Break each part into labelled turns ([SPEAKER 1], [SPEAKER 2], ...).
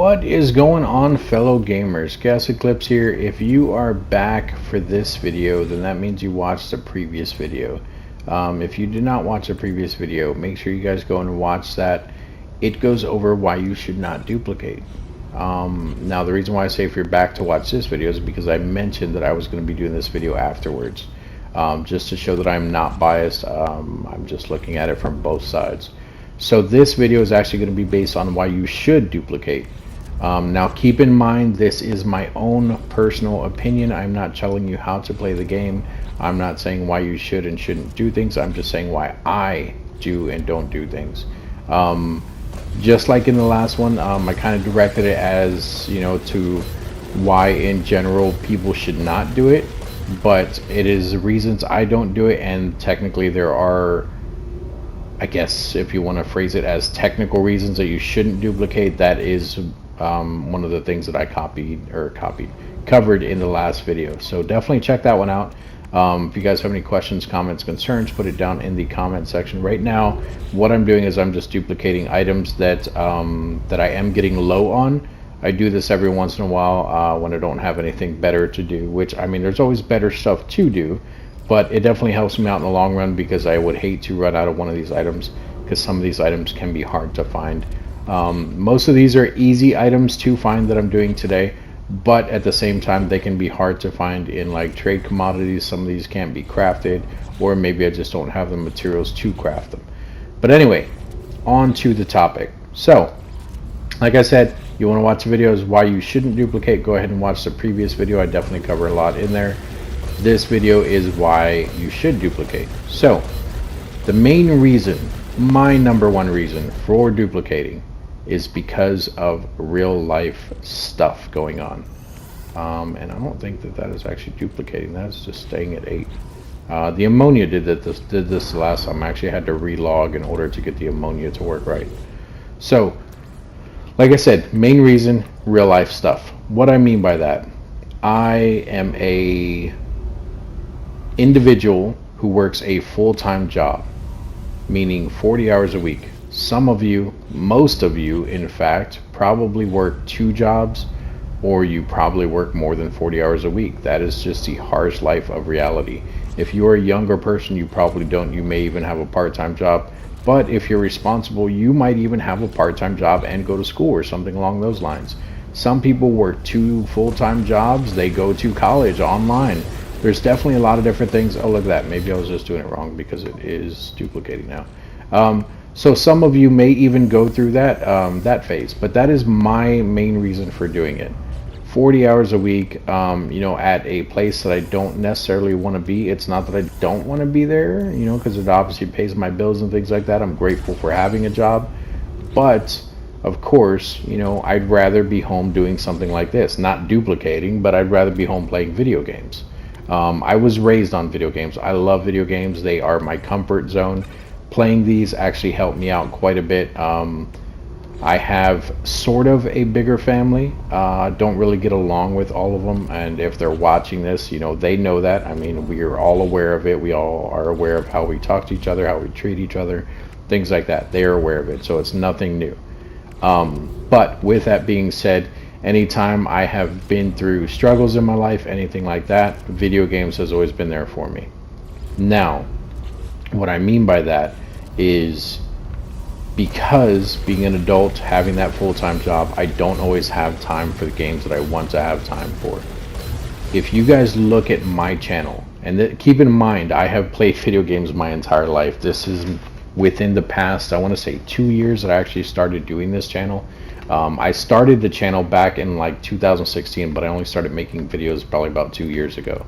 [SPEAKER 1] What is going on, fellow gamers? ChaosEclipse here. If you are back for this video, then that means you watched the previous video. If you did not watch the previous video, make sure you guys go and watch that. It goes over why you should not duplicate. Now, the reason why I say if you're back to watch this video is because I mentioned that I was going to be doing this video afterwards, just to show that I'm not biased. I'm just looking at it from both sides. So this video is actually going to be based on why you should duplicate. Now keep in mind, this is my own personal opinion. I'm not telling you how to play the game. I'm not saying why you should and shouldn't do things. I'm just saying why I do and don't do things. Just like in the last one, I kind of directed it as, you know, to why in general people should not do it, but it is reasons I don't do it, and technically there are, I guess if you want to phrase it as technical reasons that you shouldn't duplicate. That is one of the things that I covered in the last video. So definitely check that one out. If you guys have any questions, comments, concerns, put it down in the comment section. Right now, what I'm doing is I'm just duplicating items that that I am getting low on. I do this every once in a while when I don't have anything better to do, which, I mean, there's always better stuff to do, but it definitely helps me out in the long run, because I would hate to run out of one of these items, because some of these items can be hard to find. Most of these are easy items to find that I'm doing today, but at the same time they can be hard to find in like trade commodities. Some of these can't be crafted, or maybe I just don't have the materials to craft them. But anyway, on to the topic. So like I said, you want to watch the videos why you shouldn't duplicate, go ahead and watch the previous video. I definitely cover a lot in there. This video is why you should duplicate. So the main reason, my number one reason for duplicating, is because of real life stuff going on. And I don't think that is actually duplicating. That's just staying at 8. The ammonia did this last time. I actually had to relog in order to get the ammonia to work right. So like I said, main reason, real life stuff. What I mean by that, I am a individual who works a full-time job, meaning 40 hours a week. Some of you, most of you in fact, probably work 2 jobs, or you probably work more than 40 hours a week. That is just the harsh life of reality. If you're a younger person, you probably don't. You may even have a part-time job, but if you're responsible, you might even have a part-time job and go to school or something along those lines. Some people work 2 full-time jobs. They go to college online. There's definitely a lot of different things. Oh, look at that. Maybe I was just doing it wrong because it is duplicating now. So some of you may even go through that that phase, but that is my main reason for doing it. 40 hours a week, you know, at a place that I don't necessarily want to be. It's not that I don't want to be there, you know, because it obviously pays my bills and things like that. I'm grateful for having a job, but of course, you know, I'd rather be home doing something like this, not duplicating, but I'd rather be home playing video games. I was raised on video games. I love video games. They are my comfort zone. Playing these actually helped me out quite a bit. I have sort of a bigger family. Don't really get along with all of them, and if they're watching this, you know, they know that. I mean, we are all aware of it. We all are aware of how we talk to each other, how we treat each other, things like that. They are aware of it, so it's nothing new. But with that being said, anytime I have been through struggles in my life, anything like that, video games has always been there for me. Now, what I mean by that is, because being an adult, having that full-time job, I don't always have time for the games that I want to have time for. If you guys look at my channel, and keep in mind, I have played video games my entire life. This is within the past, I want to say 2 years that I actually started doing this channel. I started the channel back in like 2016, but I only started making videos probably about 2 years ago.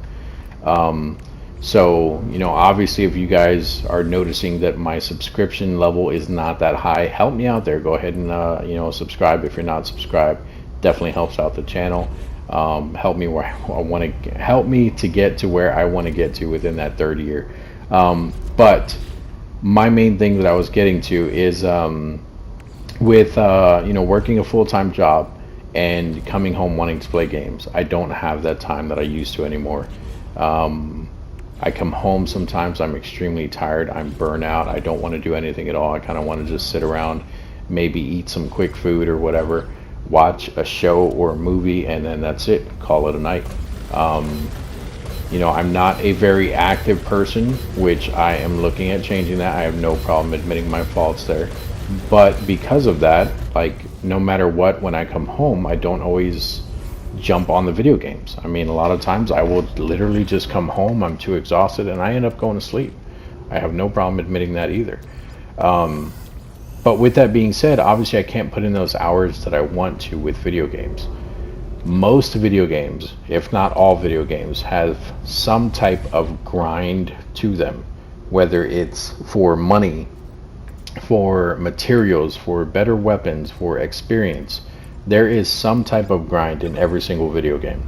[SPEAKER 1] So, you know, obviously if you guys are noticing that my subscription level is not that high, help me out there. Go ahead and, you know, subscribe if you're not subscribed. Definitely helps out the channel. Help me where I want to, help me to get to where I want to get to within that 3rd year. But my main thing that I was getting to is, with you know, working a full-time job and coming home wanting to play games, I don't have that time that I used to anymore. I come home sometimes, I'm extremely tired, I'm burnt out, I don't want to do anything at all. I kind of want to just sit around, maybe eat some quick food or whatever, watch a show or a movie, and then that's it, call it a night. You know, I'm not a very active person, which I am looking at changing that. I have no problem admitting my faults there. But because of that, like, no matter what, when I come home, I don't always jump on the video games. I mean, a lot of times I will literally just come home, I'm too exhausted, and I end up going to sleep. I have no problem admitting that either. But with that being said, obviously I can't put in those hours that I want to with video games. Most video games, if not all video games, have some type of grind to them, whether it's for money, for materials, for better weapons, for experience. There is some type of grind in every single video game.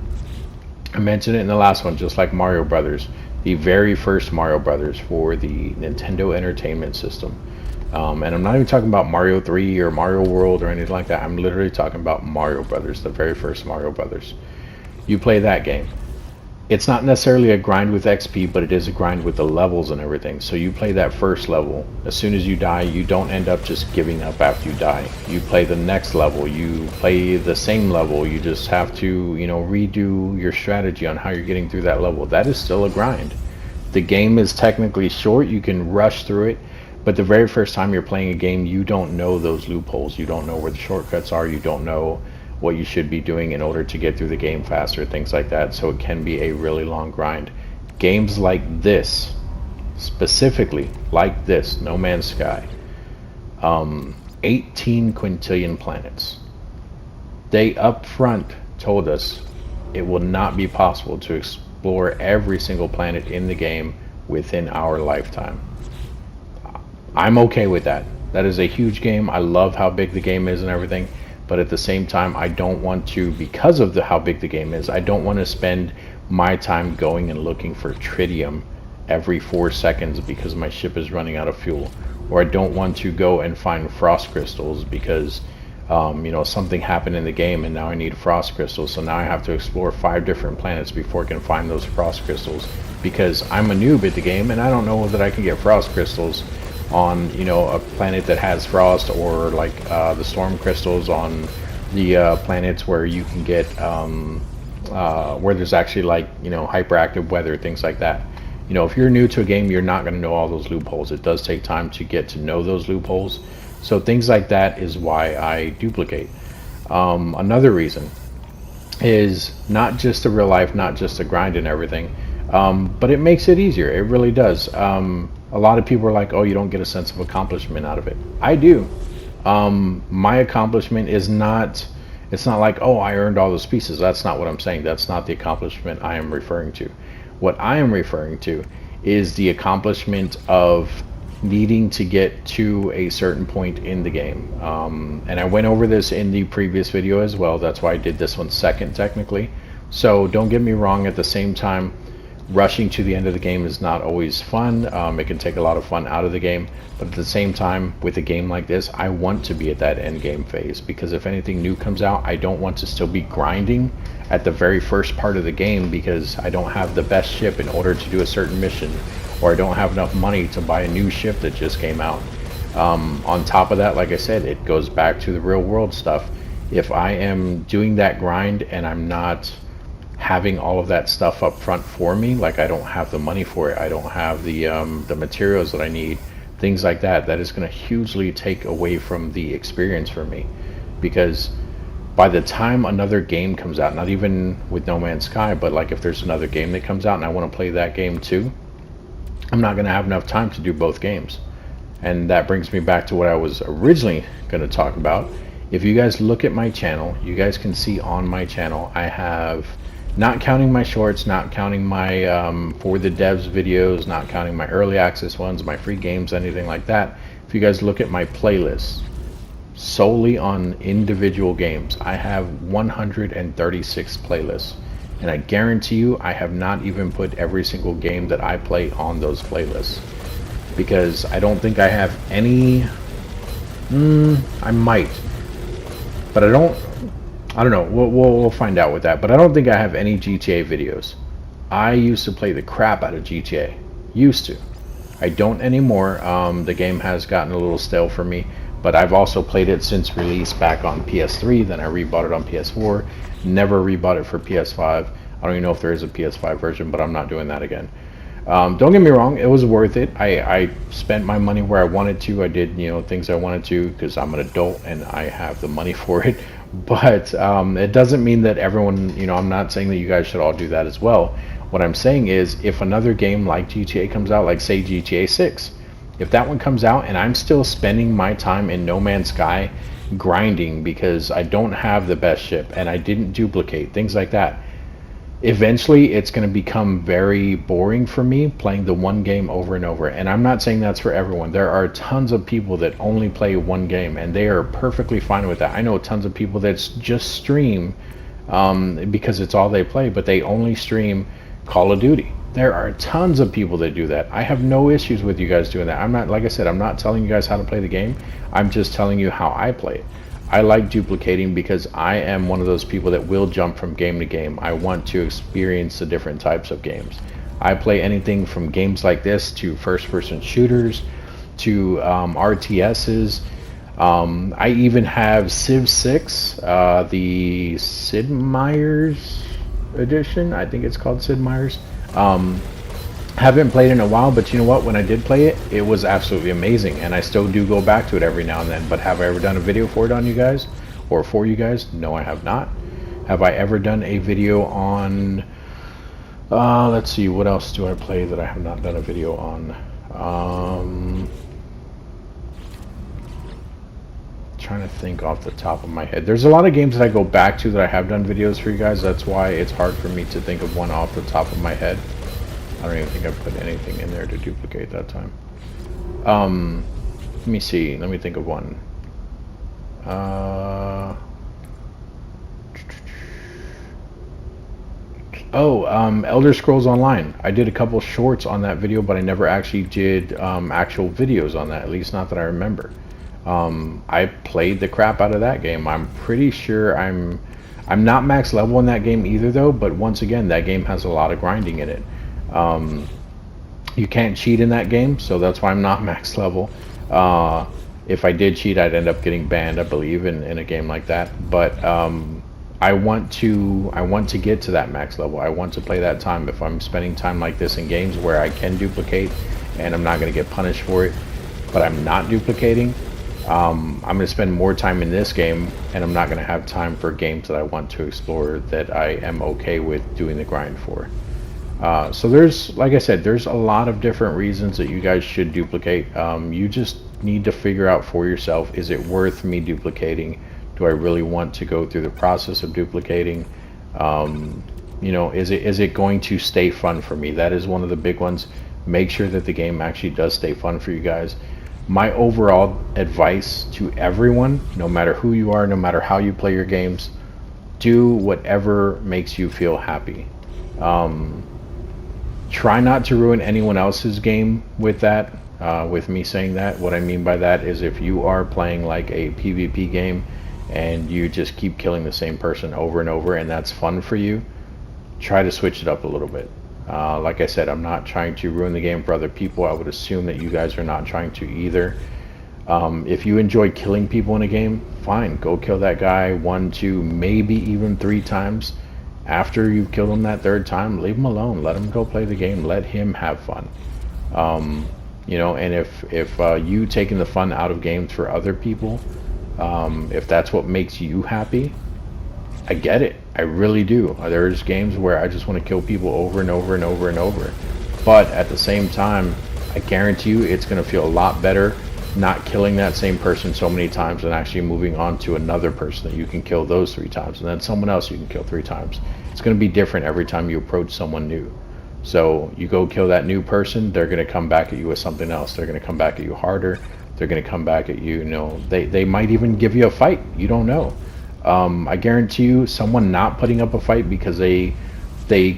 [SPEAKER 1] I mentioned it in the last one, just like Mario Brothers, the very first Mario Brothers for the Nintendo Entertainment System. And I'm not even talking about Mario 3 or Mario World or anything like that. I'm literally talking about Mario Brothers, the very first Mario Brothers. You play that game. It's not necessarily a grind with XP, but it is a grind with the levels and everything. So you play that first level. As soon as you die, you don't end up just giving up after you die. You play the next level. You play the same level. You just have to, you know, redo your strategy on how you're getting through that level. That is still a grind. The game is technically short. You can rush through it. But the very first time you're playing a game, you don't know those loopholes. You don't know where the shortcuts are. You don't know what you should be doing in order to get through the game faster, things like that. So it can be a really long grind. Games like this, specifically like this, No Man's Sky, 18 quintillion planets. They up front told us it will not be possible to explore every single planet in the game within our lifetime. I'm okay with that. That is a huge game. I love how big the game is and everything. But at the same time, I don't want to, because of how big the game is, I don't want to spend my time going and looking for tritium every 4 seconds because my ship is running out of fuel. Or I don't want to go and find frost crystals because you know, something happened in the game and now I need frost crystals. So now I have to explore 5 different planets before I can find those frost crystals because I'm a noob at the game and I don't know that I can get frost crystals on, you know, a planet that has frost, or like the storm crystals on the planets where you can get where there's actually, like, you know, hyperactive weather, things like that. You know, if you're new to a game, you're not going to know all those loopholes. It does take time to get to know those loopholes. So things like that is why I duplicate. Another reason is not just the real life, not just the grind and everything, but it makes it easier. It really does. A lot of people are like, oh, you don't get a sense of accomplishment out of it. I do. My accomplishment is not, it's not like, oh, I earned all those pieces. That's not what I'm saying. That's not the accomplishment I am referring to. What I am referring to is the accomplishment of needing to get to a certain point in the game. And I went over this in the previous video as well. That's why I did this one second, technically. So don't get me wrong, at the same time, rushing to the end of the game is not always fun. It can take a lot of fun out of the game, but at the same time, with a game like this, I want to be at that end game phase, because if anything new comes out, I don't want to still be grinding at the very first part of the game because I don't have the best ship in order to do a certain mission, or I don't have enough money to buy a new ship that just came out. On top of that, like I said, it goes back to the real world stuff. If I am doing that grind and I'm not having all of that stuff up front for me, like I don't have the money for it, I don't have the materials that I need, things like that, that is going to hugely take away from the experience for me. Because by the time another game comes out, not even with No Man's Sky, but like if there's another game that comes out and I want to play that game too, I'm not going to have enough time to do both games. And that brings me back to what I was originally going to talk about. If you guys look at my channel, you guys can see on my channel I have, not counting my shorts, not counting my for the devs videos, not counting my early access ones, my free games, anything like that. If you guys look at my playlists solely on individual games, I have 136 playlists, and I guarantee you I have not even put every single game that I play on those playlists, because I don't think I have any. I might, but I don't know. We'll find out with that. But I don't think I have any GTA videos. I used to play the crap out of GTA. Used to. I don't anymore. The game has gotten a little stale for me, but I've also played it since release back on PS3. Then I rebought it on PS4. Never rebought it for PS5. I don't even know if there is a PS5 version, but I'm not doing that again. Don't get me wrong, it was worth it. I spent my money where I wanted to. I did, things I wanted to because I'm an adult and I have the money for it. But it doesn't mean that everyone, I'm not saying that you guys should all do that as well. What I'm saying is, if another game like GTA comes out, like say GTA 6, if that one comes out and I'm still spending my time in No Man's Sky grinding because I don't have the best ship and I didn't duplicate, things like that, eventually it's going to become very boring for me playing the one game over and over. And I'm not saying that's for everyone. There are tons of people that only play one game and they are perfectly fine with that. I know tons of people that just stream because it's all they play, but they only stream Call of Duty. There are tons of people that do that. I have no issues with you guys doing that. I'm not, like I said, I'm not telling you guys how to play the game. I'm just telling you how I play it. I like duplicating because I am one of those people that will jump from game to game. I want to experience the different types of games. I play anything from games like this to first-person shooters to RTSs. I even have Civ 6, the Sid Meier's edition. I think it's called Sid Meier's. Haven't played in a while, but you know what? When I did play it, it was absolutely amazing, and I still do go back to it every now and then. But have I ever done a video for it on you guys, or for you guys? No, I have not. Have I ever done a video on? Let's see, what else do I play that I have not done a video on? Trying to think off the top of my head. There's a lot of games that I go back to that I have done videos for you guys. That's why it's hard for me to think of one off the top of my head. I don't even think I put anything in there to duplicate that time. Let me see. Let me think of one. Elder Scrolls Online. I did a couple shorts on that video, but I never actually did actual videos on that, at least not that I remember. I played the crap out of that game. I'm pretty sure I'm not max level in that game either, though, but once again, that game has a lot of grinding in it. You can't cheat in that game, so that's why I'm not max level. If I did cheat, I'd end up getting banned, I believe, in a game like that. But I want to get to that max level. I want to play that time. If I'm spending time like this in games where I can duplicate and I'm not going to get punished for it, but I'm not duplicating, I'm going to spend more time in this game, and I'm not going to have time for games that I want to explore that I am okay with doing the grind for. So there's, like I said, there's a lot of different reasons that you guys should duplicate. You just need to figure out for yourself, is it worth me duplicating? Do I really want to go through the process of duplicating? Is it going to stay fun for me? That is one of the big ones. Make sure that the game actually does stay fun for you guys. My overall advice to everyone, no matter who you are, no matter how you play your games, do whatever makes you feel happy. Try not to ruin anyone else's game with that, with me saying that. What I mean by that is, if you are playing like a PvP game and you just keep killing the same person over and over and that's fun for you, try to switch it up a little bit. Like I said, I'm not trying to ruin the game for other people. I would assume that you guys are not trying to either. If you enjoy killing people in a game, fine, go kill that guy 1, 2, maybe even 3 times. After you've killed him that 3rd time, leave him alone. Let him go play the game. Let him have fun. And if you taking the fun out of games for other people, if that's what makes you happy, I get it. I really do. There's games where I just want to kill people over and over and over and over. But at the same time, I guarantee you it's going to feel a lot better not killing that same person so many times and actually moving on to another person that you can kill those 3 times, and then someone else you can kill 3 times. It's going to be different every time you approach someone new. So you go kill that new person, they're going to come back at you with something else. They're going to come back at you harder. They're going to come back at you, they might even give you a fight. You don't know. I guarantee you, someone not putting up a fight because they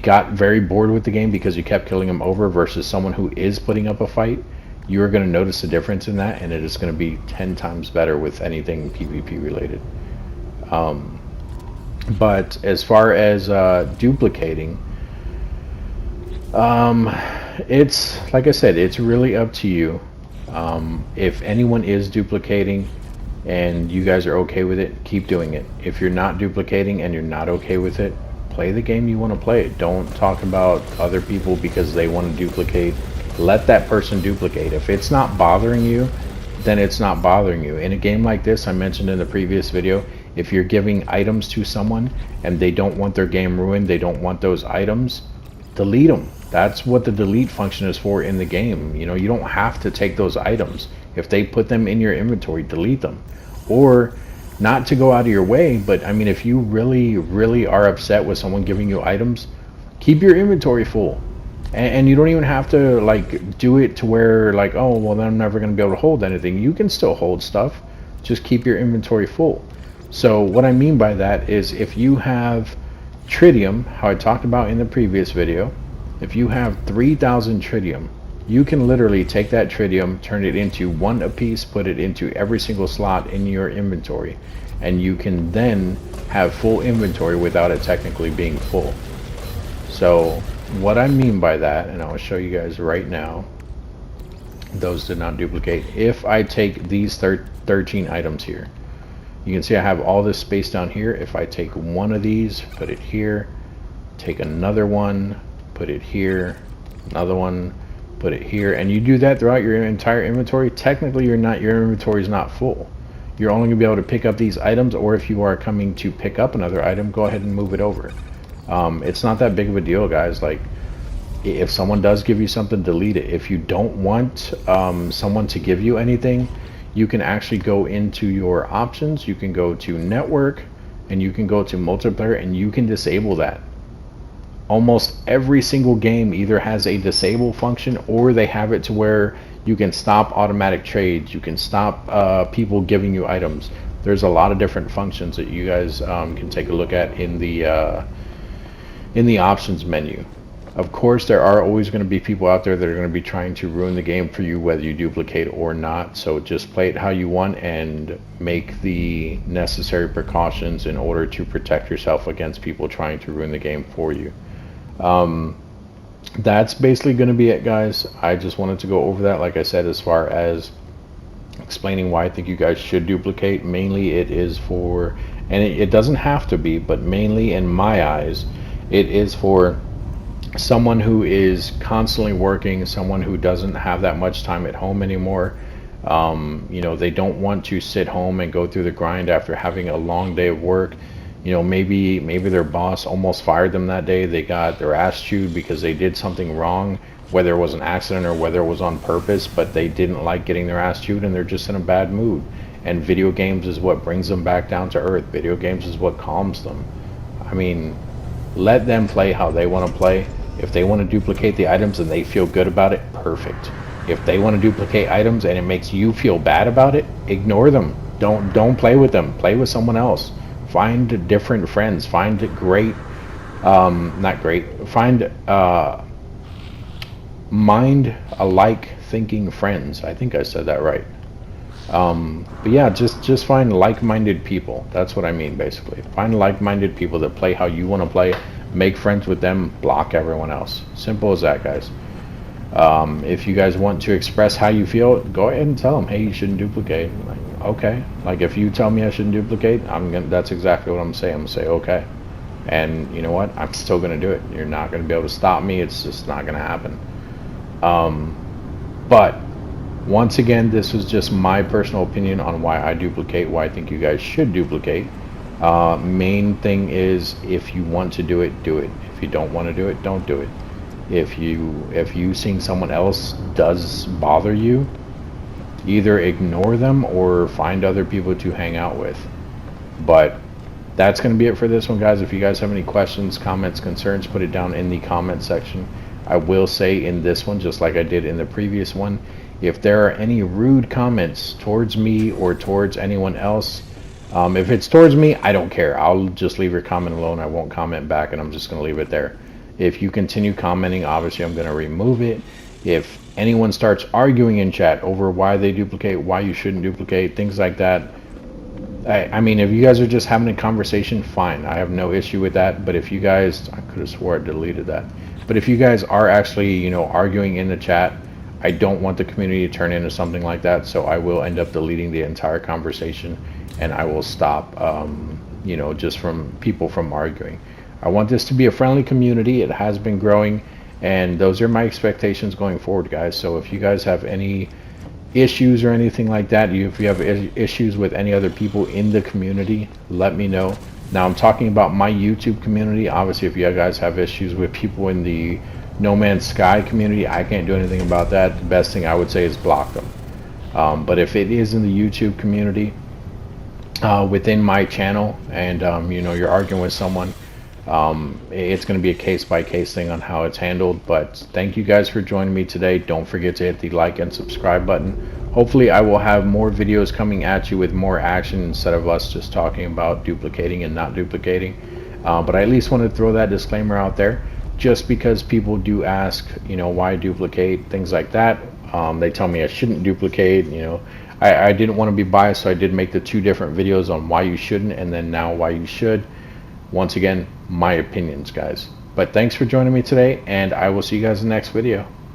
[SPEAKER 1] got very bored with the game because you kept killing them over, versus someone who is putting up a fight, you're going to notice a difference in that, and it is going to be 10 times better with anything PvP related. But as far as duplicating, It's like I said, it's really up to you. If anyone is duplicating and you guys are okay with it, keep doing it. If you're not duplicating and you're not okay with it, play the game you want to play. Don't talk about other people because they want to duplicate. Let that person duplicate. If it's not bothering you, then it's not bothering you. In a game like this, I mentioned in the previous video, if you're giving items to someone and they don't want their game ruined, they don't want those items, delete them. That's what the delete function is for in the game. You know, you don't have to take those items. If they put them in your inventory, delete them. Or not to go out of your way, but I mean, if you really are upset with someone giving you items, keep your inventory full. And you don't even have to like do it to where like, oh well, then I'm never going to be able to hold anything. You can still hold stuff, just keep your inventory full. So what I mean by that is, if you have tritium, how I talked about in the previous video, if you have 3,000 tritium, you can literally take that tritium, turn it into one apiece, put it into every single slot in your inventory, and you can then have full inventory without it technically being full. So what I mean by that, and I'll show you guys right now, those did not duplicate. If I take these 13 items here, you can see I have all this space down here. If I take one of these, put it here, take another one, put it here, another one, put it here, and you do that throughout your entire inventory, technically your inventory is not full. You're only going to be able to pick up these items, or if you are coming to pick up another item, go ahead and move it over. It's not that big of a deal, guys. Like, if someone does give you something, delete it. If you don't want someone to give you anything, you can actually go into your options, you can go to network, and you can go to multiplayer, and you can disable that. Almost every single game either has a disable function, or they have it to where you can stop automatic trades, you can stop people giving you items. There's a lot of different functions that you guys can take a look at in the options menu. Of course, there are always going to be people out there that are going to be trying to ruin the game for you, whether you duplicate or not. So just play it how you want and make the necessary precautions in order to protect yourself against people trying to ruin the game for you. That's basically going to be it, guys. I just wanted to go over that, like I said, as far as explaining why I think you guys should duplicate. Mainly it is for, and it doesn't have to be, but mainly in my eyes, it is for someone who is constantly working, someone who doesn't have that much time at home anymore. You know, they don't want to sit home and go through the grind after having a long day of work. You know, maybe their boss almost fired them that day. They got their ass chewed because they did something wrong, whether it was an accident or whether it was on purpose, but they didn't like getting their ass chewed and they're just in a bad mood. And video games is what brings them back down to earth. Video games is what calms them. I mean, let them play how they want to play. If they want to duplicate the items and they feel good about it, perfect. If they want to duplicate items and it makes you feel bad about it, ignore them. Don't play with them. Play with someone else. Find different friends. Find great, not great. Find mind alike thinking friends. I think I said that right. But yeah, just find like-minded people. That's what I mean, basically. Find like-minded people that play how you want to play. Make friends with them, block everyone else. Simple as that, guys. If you guys want to express how you feel, go ahead and tell them, hey, you shouldn't duplicate. Like, okay. Like, if you tell me I shouldn't duplicate, that's exactly what I'm saying. I'm gonna say okay. And you know what? I'm still gonna do it. You're not gonna be able to stop me. It's just not gonna happen. But once again, this was just my personal opinion on why I duplicate, why I think you guys should duplicate. Main thing is, if you want to do it, do it. If you don't want to do it, don't do it. If you seeing someone else does bother you, either ignore them or find other people to hang out with. But that's going to be it for this one, guys. If you guys have any questions, comments, concerns, put it down in the comment section. I will say in this one, just like I did in the previous one, if there are any rude comments towards me or towards anyone else, if it's towards me, I don't care. I'll just leave your comment alone. I won't comment back, and I'm just going to leave it there. If you continue commenting, obviously I'm going to remove it. If anyone starts arguing in chat over why they duplicate, why you shouldn't duplicate, things like that, I mean, if you guys are just having a conversation, fine. I have no issue with that. But if you guys, I could have swore I deleted that. But if you guys are actually, you know, arguing in the chat, I don't want the community to turn into something like that, so I will end up deleting the entire conversation, and I will stop, you know, just from people from arguing. I want this to be a friendly community. It has been growing, and those are my expectations going forward, guys. So if you guys have any issues or anything like that, if you have issues with any other people in the community, let me know. Now I'm talking about my YouTube community. Obviously, if you guys have issues with people in the No Man's Sky community, I can't do anything about that. The best thing I would say is block them. But if it is in the YouTube community, within my channel, and you know, you're arguing with someone, it's going to be a case-by-case thing on how it's handled. But thank you guys for joining me today. Don't forget to hit the like and subscribe button. Hopefully I will have more videos coming at you with more action instead of us just talking about duplicating and not duplicating. But I at least want to throw that disclaimer out there, just because people do ask, you know, why duplicate, things like that. They tell me I shouldn't duplicate, you know. I didn't want to be biased, so I did make the 2 different videos on why you shouldn't, and then now why you should. Once again, my opinions, guys. But thanks for joining me today, and I will see you guys in the next video.